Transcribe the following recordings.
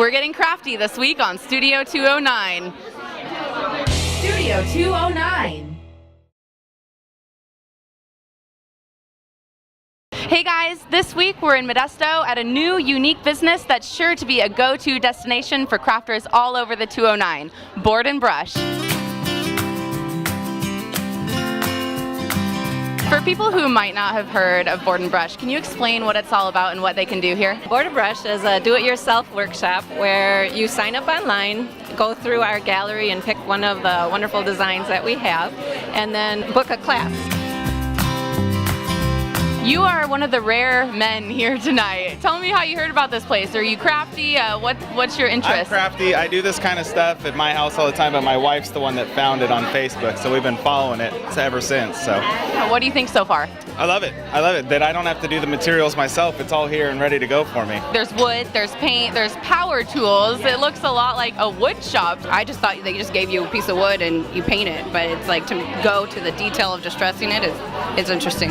We're getting crafty this week on Studio 209. Studio 209. Hey guys, this week we're in Modesto at a new, unique business that's sure to be a go-to destination for crafters all over the 209, Board and Brush. For people who might not have heard of Board and Brush, can you explain what it's all about and what they can do here? Board and Brush is a do-it-yourself workshop where you sign up online, go through our gallery and pick one of the wonderful designs that we have, and then book a class. You are one of the rare men here tonight. Tell me how you heard about this place. Are you crafty? What's your interest? I'm crafty. I do this kind of stuff at my house all the time, but my wife's the one that found it on Facebook, so we've been following it ever since. So, what do you think so far? I love it. I love it that I don't have to do the materials myself. It's all here and ready to go for me. There's wood, there's paint, there's power tools. It looks a lot like a wood shop. I just thought they just gave you a piece of wood and you paint it, but it's like to go to the detail of distressing it is interesting.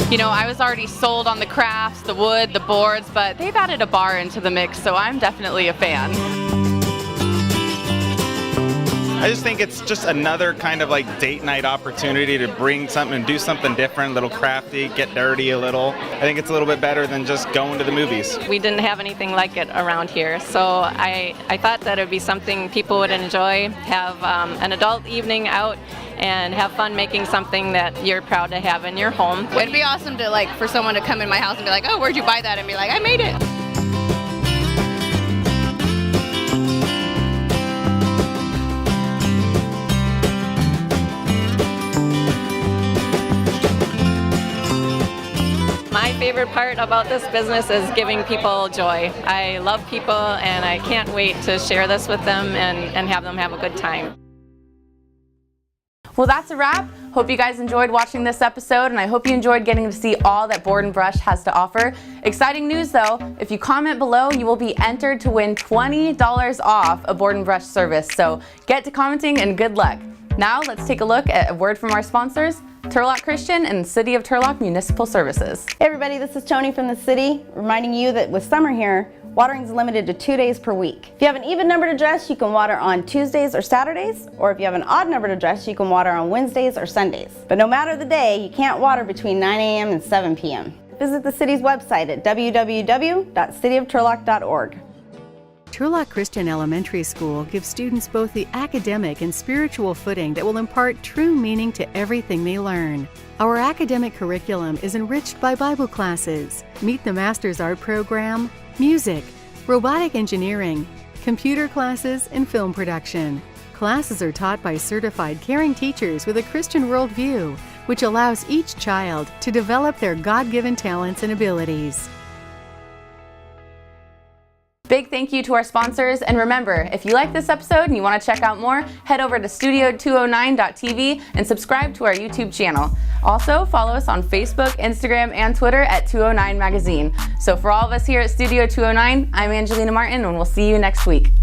You know, I was already sold on the crafts, the wood, the boards, but they've added a bar into the mix, so I'm definitely a fan. I just think it's just another kind of like date night opportunity to bring something, do something different, a little crafty, get dirty a little. I think it's a little bit better than just going to the movies. We didn't have anything like it around here, so I thought that it would be something people would enjoy, have an adult evening out and have fun making something that you're proud to have in your home. It'd be awesome to for someone to come in my house and be like, oh, where'd you buy that? And be like, I made it. My favorite part about this business is giving people joy. I love people and I can't wait to share this with them and have them have a good time. Well, that's a wrap. Hope you guys enjoyed watching this episode, and I hope you enjoyed getting to see all that Board and Brush has to offer. Exciting news though, if you comment below, you will be entered to win $20 off a Board and Brush service. So get to commenting and good luck. Now let's take a look at a word from our sponsors, Turlock Christian and City of Turlock Municipal Services. Hey everybody, this is Tony from the city, reminding you that with summer here, watering is limited to 2 days per week. If you have an even numbered address, you can water on Tuesdays or Saturdays, or if you have an odd numbered address, you can water on Wednesdays or Sundays. But no matter the day, you can't water between 9 a.m. and 7 p.m. Visit the city's website at www.cityofturlock.org. Turlock Christian Elementary School gives students both the academic and spiritual footing that will impart true meaning to everything they learn. Our academic curriculum is enriched by Bible classes, Meet the Master's Art Program, music, robotic engineering, computer classes, and film production. Classes are taught by certified caring teachers with a Christian worldview, which allows each child to develop their God-given talents and abilities. Big thank you to our sponsors, and remember, if you like this episode and you want to check out more, head over to studio209.tv and subscribe to our YouTube channel. Also, follow us on Facebook, Instagram, and Twitter at 209 Magazine. So for all of us here at Studio 209, I'm Angelina Martin, and we'll see you next week.